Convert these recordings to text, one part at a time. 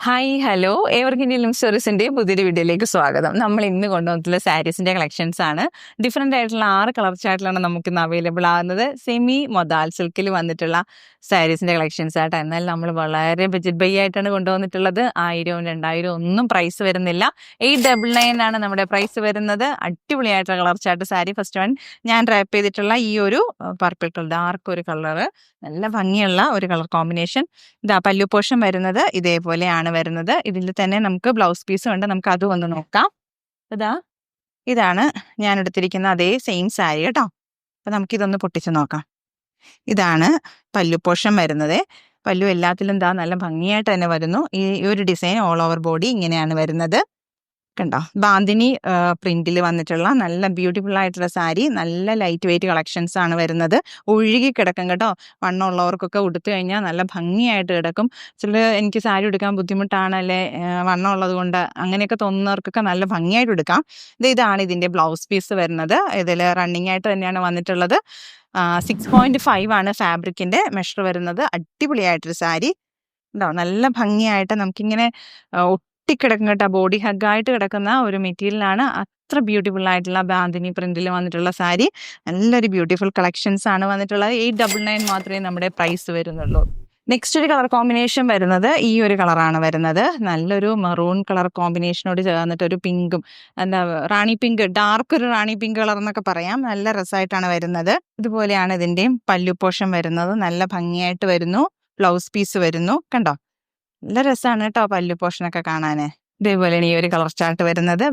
Hi hello ഏവർക്കും Indian സ്റ്റോറീസിന്റെ പുതിയൊരു വീഡിയോയിലേക്ക് സ്വാഗതം. നമ്മൾ ഇന്ന് കൊണ്ടുവന്നിട്ടുള്ള സാരീസിന്റെ കളക്ഷൻസ് ആണ്. ഡിഫറെന്റ് ആയിട്ടുള്ള 6 കളർ ചാർട്ടിലാണ് നമുക്ക് ഇന്ന് അവൈലബിൾ ആകുന്നത്. സെമി മൊദാൽ സിൽക്കിൽ വന്നിട്ടുള്ള സാരീസിന്റെ കളക്ഷൻസ് ആയിട്ട്. എന്നാൽ നമ്മൾ വളരെ ബജറ്റ് ബൈ ആയിട്ടാണ് കൊണ്ടുവന്നിട്ടുള്ളത്. 1000 2000 ഒന്നും പ്രൈസ് വരുന്നില്ല. 899 ആണ് നമ്മുടെ പ്രൈസ് വരുന്നത്. അടിപൊളിയായിട്ടുള്ള colour chart sari. First one ഞാൻ ഡ്രാപ്പ് ചെയ്തിട്ടുള്ള ഈ ഒരു പർപ്പിൾ കളർ, ഡാർക്ക് ഒരു കളറ്, നല്ല ഭംഗിയുള്ള ഒരു കളർ കോമ്പിനേഷൻ. ഇതാ പല്ലു പോർഷൻ വരുന്നത് ഇതേപോലെയാണ് വരുന്നത്. ഇതിൽ തന്നെ നമുക്ക് ബ്ലൗസ് പീസും ഉണ്ട്. നമുക്ക് അതും ഒന്ന് നോക്കാം. ഇതാണ് ഞാൻ എടുത്തിരിക്കുന്ന അതേ സെയിം സാരി കേട്ടോ. അപ്പൊ നമുക്കിതൊന്ന് പൊട്ടിച്ച് നോക്കാം. ഇതാണ് പല്ലു പോർഷൻ വരുന്നത്. പല്ലു എല്ലാത്തിലും നല്ല ഭംഗിയായിട്ട് തന്നെ വരുന്നു. ഈ ഒരു ഡിസൈൻ ഓൾ ഓവർ ബോഡി ഇങ്ങനെയാണ് വരുന്നത്. കണ്ടോ, ബാന്തിനി പ്രിന്റിൽ വന്നിട്ടുള്ള നല്ല ബ്യൂട്ടിഫുൾ ആയിട്ടുള്ള സാരി. നല്ല ലൈറ്റ് വെയിറ്റ് കളക്ഷൻസ് ആണ് വരുന്നത്. ഒഴുകി കിടക്കും കേട്ടോ. വണ്ണമുള്ളവർക്കൊക്കെ ഉടുത്തു കഴിഞ്ഞാൽ നല്ല ഭംഗിയായിട്ട് കിടക്കും. എനിക്ക് സാരി എടുക്കാൻ ബുദ്ധിമുട്ടാണ്, അല്ലെ വണ്ണം ഉള്ളത് കൊണ്ട് അങ്ങനെയൊക്കെ തോന്നുന്നവർക്കൊക്കെ നല്ല ഭംഗിയായിട്ട് എടുക്കാം. ഇതാണ് ഇതിന്റെ ബ്ലൗസ് പീസ് വരുന്നത്. ഇതിൽ റണ്ണിങ് ആയിട്ട് തന്നെയാണ് വന്നിട്ടുള്ളത്. 6.5 ആണ് ഫാബ്രിക്കിന്റെ മെഷർ വരുന്നത്. അടിപൊളിയായിട്ടൊരു സാരി. ഉണ്ടോ, നല്ല ഭംഗിയായിട്ട് നമുക്കിങ്ങനെ ഒട്ടിക്കിടക്കും കേട്ടോ. ബോഡി ഹഗ്ഗായിട്ട് കിടക്കുന്ന ഒരു മെറ്റീരിയലാണ്. അത്ര ബ്യൂട്ടിഫുൾ ആയിട്ടുള്ള ബാന്തിനി പ്രിന്റിൽ വന്നിട്ടുള്ള സാരി. നല്ലൊരു ബ്യൂട്ടിഫുൾ കളക്ഷൻസ് ആണ് വന്നിട്ടുള്ളത്. 899 മാത്രമേ നമ്മുടെ പ്രൈസ് വരുന്നുള്ളൂ. നെക്സ്റ്റ് ഒരു കളർ കോമ്പിനേഷൻ വരുന്നത് ഈ ഒരു കളറാണ് വരുന്നത്. നല്ലൊരു മെറൂൺ കളർ കോമ്പിനേഷനോട് ചേർന്നിട്ട് ഒരു പിങ്കും, റാണി പിങ്ക്, ഡാർക്ക് ഒരു റാണി പിങ്ക് കളർ എന്നൊക്കെ പറയാം. നല്ല രസമായിട്ടാണ് വരുന്നത്. ഇതുപോലെയാണ് ഇതിന്റെയും പല്ലു പോർഷൻ വരുന്നത്. നല്ല ഭംഗിയായിട്ട് വരുന്നു. ബ്ലൗസ് പീസ് വരുന്നു. കണ്ടോ, നല്ല രസമാണ് കേട്ടോ പല്ലു പോർഷനൊക്കെ കാണാന്. ഇതേപോലെയാണ് ഈ ഒരു കളർ ചാർട്ട് വരുന്നത്.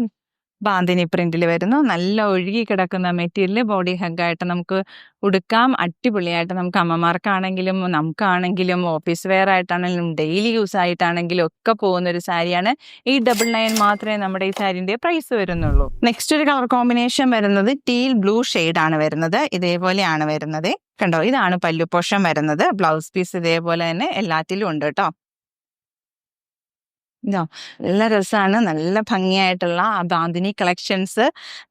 ബാന്തിനി പ്രിന്റിൽ വരുന്നു. നല്ല ഒഴുകി കിടക്കുന്ന മെറ്റീരിയൽ, ബോഡി ഹഗ്ഗായിട്ട് നമുക്ക് ഉടുക്കാം. അടിപൊളിയായിട്ട് നമുക്ക് അമ്മമാർക്കാണെങ്കിലും നമുക്കാണെങ്കിലും ഓഫീസ് വെയർ ആയിട്ടാണെങ്കിലും ഡെയിലി യൂസ് ആയിട്ടാണെങ്കിലും ഒക്കെ പോകുന്ന ഒരു സാരിയാണ്. 899 മാത്രമേ നമ്മുടെ ഈ സാരിന്റെ പ്രൈസ് വരുന്നുള്ളൂ. നെക്സ്റ്റ് ഒരു കളർ കോമ്പിനേഷൻ വരുന്നത് ടീൽ ബ്ലൂ ആണ് വരുന്നത്. ഇതേപോലെയാണ് വരുന്നത്. കണ്ടോ, ഇതാണ് പല്ലു പോർഷൻ വരുന്നത്. ബ്ലൗസ് പീസ് ഇതേപോലെ തന്നെ എല്ലാറ്റിലും ഉണ്ട് കേട്ടോ. നല്ല രസമാണ്. നല്ല ഭംഗിയായിട്ടുള്ള ആ ബാന്തിനി കളക്ഷൻസ്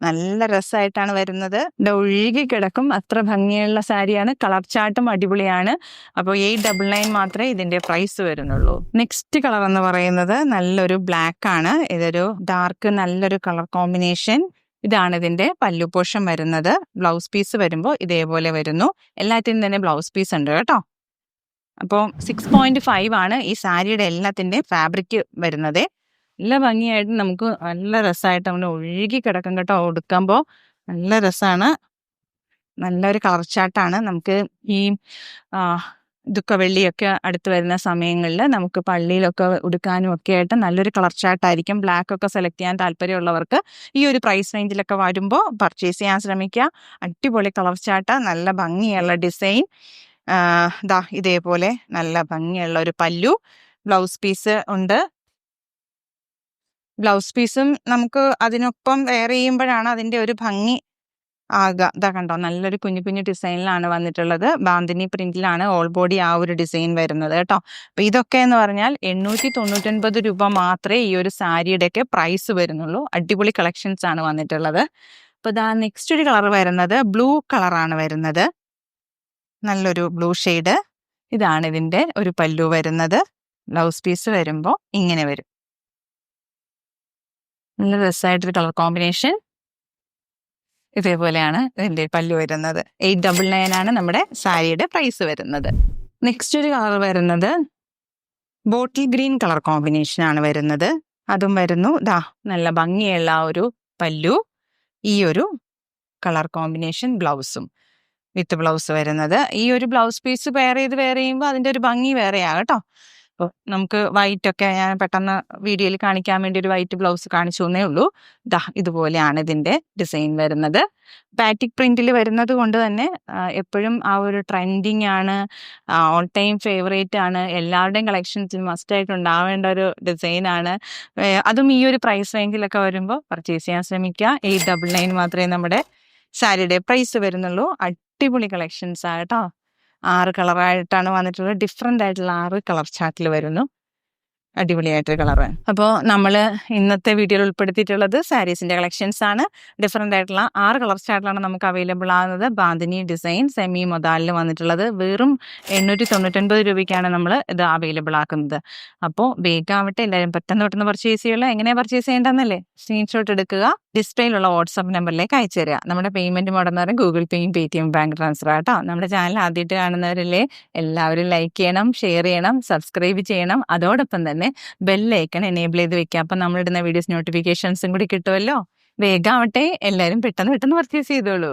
നല്ല രസമായിട്ടാണ് വരുന്നത്. ഒഴുകി കിടക്കും, അത്ര ഭംഗിയുള്ള സാരിയാണ്. കളർ ചാർട്ടും അടിപൊളിയാണ്. അപ്പോൾ 899 മാത്രമേ ഇതിന്റെ പ്രൈസ് വരുന്നുള്ളൂ. നെക്സ്റ്റ് കളർ എന്ന് പറയുന്നത് നല്ലൊരു ബ്ലാക്ക് ആണ്. ഇതൊരു ഡാർക്ക് നല്ലൊരു കളർ കോമ്പിനേഷൻ. ഇതാണ് ഇതിന്റെ പല്ലു പോർഷൻ വരുന്നത്. ബ്ലൗസ് പീസ് വരുമ്പോൾ ഇതേപോലെ വരുന്നു. എല്ലാറ്റിനും തന്നെ ബ്ലൗസ് പീസ് ഉണ്ട് കേട്ടോ. അപ്പോൾ 6.5 ആണ് ഈ സാരിയുടെ എല്ലാത്തിൻ്റെ ഫാബ്രിക് വരുന്നത്. നല്ല ഭംഗിയായിട്ട് നമുക്ക് നല്ല രസമായിട്ട് നമ്മൾ ഒഴുകി കിടക്കും കേട്ടോ. ഉടുക്കുമ്പോൾ നല്ല രസമാണ്. നല്ലൊരു കളർ ചാർട്ടാണ്. നമുക്ക് ഈ ദുഃഖവെള്ളിയൊക്കെ അടുത്ത് വരുന്ന സമയങ്ങളിൽ നമുക്ക് പള്ളിയിലൊക്കെ ഉടുക്കാനും ഒക്കെ ആയിട്ട് നല്ലൊരു കളർ ചാർട്ടായിരിക്കും. ബ്ലാക്ക് ഒക്കെ സെലക്ട് ചെയ്യാൻ താല്പര്യമുള്ളവർക്ക് ഈ ഒരു പ്രൈസ് റേഞ്ചിലൊക്കെ വരുമ്പോൾ പർച്ചേസ് ചെയ്യാൻ ശ്രമിക്കുക. അടിപൊളി കളർ ചാർട്ട്, നല്ല ഭംഗിയുള്ള ഡിസൈൻ. ഇതേപോലെ നല്ല ഭംഗിയുള്ള ഒരു പല്ലു. ബ്ലൗസ് പീസ് ഉണ്ട്. ബ്ലൗസ് പീസും നമുക്ക് അതിനൊപ്പം വെയർ ചെയ്യുമ്പോഴാണ് അതിന്റെ ഒരു ഭംഗി ആകുക. കണ്ടോ, നല്ലൊരു കുഞ്ഞു കുഞ്ഞു ഡിസൈനിലാണ് വന്നിട്ടുള്ളത്. ബാന്തിനി പ്രിന്റിലാണ് ഓൾ ബോഡി ആ ഒരു ഡിസൈൻ വരുന്നത് കേട്ടോ. അപ്പൊ ഇതൊക്കെ എന്ന് പറഞ്ഞാൽ 899 രൂപ മാത്രമേ ഈ ഒരു സാരിയുടെയൊക്കെ പ്രൈസ് വരുന്നുള്ളൂ. അടിപൊളി കളക്ഷൻസ് ആണ് വന്നിട്ടുള്ളത്. അപ്പൊ നെക്സ്റ്റ് ഒരു കളർ വരുന്നത് ബ്ലൂ കളറാണ് വരുന്നത്. നല്ലൊരു ബ്ലൂ ഷെയ്ഡ്. ഇതാണ് ഇതിന്റെ ഒരു പല്ലു വരുന്നത്. ബ്ലൗസ് പീസ് വരുമ്പോൾ ഇങ്ങനെ വരും. നല്ല രസമായിട്ടൊരു കളർ കോമ്പിനേഷൻ. ഇതേപോലെയാണ് ഇതിന്റെ പല്ലു വരുന്നത്. 899 ആണ് നമ്മുടെ സാരിയുടെ പ്രൈസ് വരുന്നത്. നെക്സ്റ്റ് ഒരു കളർ വരുന്നത് ബോട്ടിൽ ഗ്രീൻ കളർ കോമ്പിനേഷൻ ആണ് വരുന്നത്. അതും വരുന്നു. നല്ല ഭംഗിയുള്ള ഒരു പല്ലു, ഈ ഒരു കളർ കോമ്പിനേഷൻ, ബ്ലൗസും വിത്ത് ബ്ലൗസ് വരുന്നത്. ഈ ഒരു ബ്ലൗസ് പീസ് വെയർ ചെയ്യുമ്പോൾ അതിന്റെ ഒരു ഭംഗി വേറെയാ കേട്ടോ. അപ്പോൾ നമുക്ക് വൈറ്റ് ഒക്കെ ഞാൻ പെട്ടെന്ന് വീഡിയോയിൽ കാണിക്കാൻ വേണ്ടി ഒരു വൈറ്റ് ബ്ലൗസ് കാണിച്ചു എന്നേ ഉള്ളൂ. ഇതുപോലെയാണ് ഇതിന്റെ ഡിസൈൻ വരുന്നത്. ബാറ്റിക് പ്രിന്റിൽ വരുന്നത് കൊണ്ട് തന്നെ എപ്പോഴും ആ ഒരു ട്രെൻഡിങ് ആണ്, ഓൾ ടൈം ഫേവറേറ്റ് ആണ്. എല്ലാവരുടെയും കളക്ഷൻസിൽ മസ്റ്റ് ആയിട്ട് ഉണ്ടാവേണ്ട ഒരു ഡിസൈനാണ്. അതും ഈ ഒരു പ്രൈസ് റേഞ്ചിലൊക്കെ വരുമ്പോൾ പർച്ചേസ് ചെയ്യാൻ ശ്രമിക്കുക. 899 മാത്രമേ നമ്മുടെ സാരിയുടെ പ്രൈസ് വരുന്നുള്ളൂ. അടിപൊളി കളക്ഷൻസ് ആട്ടോ. 6 കളറായിട്ടാണ് വന്നിട്ടുള്ളത്. ഡിഫറെൻ്റ് ആയിട്ടുള്ള 6 കളർ ചാർട്ടിൽ വരുന്നു. അടിപൊളിയായിട്ടൊരു കളറ്. അപ്പോൾ നമ്മൾ ഇന്നത്തെ വീഡിയോയിൽ ഉൾപ്പെടുത്തിയിട്ടുള്ളത് സാരീസിന്റെ കളക്ഷൻസ് ആണ്. ഡിഫറെന്റ് ആയിട്ടുള്ള 6 കളർ ചാർട്ടിലാണ് നമുക്ക് അവൈലബിൾ ആകുന്നത്. ബാന്തിനി ഡിസൈൻ സെമി മൊദാലിൽ വന്നിട്ടുള്ളത് വെറും 899 രൂപയ്ക്കാണ് നമ്മൾ ഇത് അവൈലബിൾ ആക്കുന്നത്. അപ്പോൾ വേഗമാവട്ടെ, എല്ലാവരും പെട്ടെന്ന് പർച്ചേസ് ചെയ്യുള്ളൂ. എങ്ങനെയാണ് പർച്ചേസ് ചെയ്യേണ്ടതെന്നല്ലേ? സ്ക്രീൻഷോട്ട് എടുക്കുക, ഡിസ്പ്ലേയിലുള്ള വാട്സാപ്പ് നമ്പറിലേക്ക് അയച്ചു തരിക. നമ്മുടെ പേയ്മെന്റ് മോഡ് എന്ന് പറയുന്നത് ഗൂഗിൾ പേയും പേടിഎം ബാങ്ക് ട്രാൻസ്ഫർ ആട്ടോ. നമ്മുടെ ചാനൽ ആദ്യമായിട്ട് കാണുന്നവരല്ലേ, എല്ലാവരും ലൈക്ക് ചെയ്യണം, ഷെയർ ചെയ്യണം, സബ്സ്ക്രൈബ് ചെയ്യണം. അതോടൊപ്പം തന്നെ ബെല്ലൈക്കൺ എനേബിൾ ചെയ്ത് വെക്കുക. അപ്പം നമ്മളിടുന്ന വീഡിയോസ് നോട്ടിഫിക്കേഷൻസും കൂടി കിട്ടുമല്ലോ. വേഗമാവട്ടെ, എല്ലാവരും പെട്ടെന്ന് പർച്ചേസ് ചെയ്തോളൂ.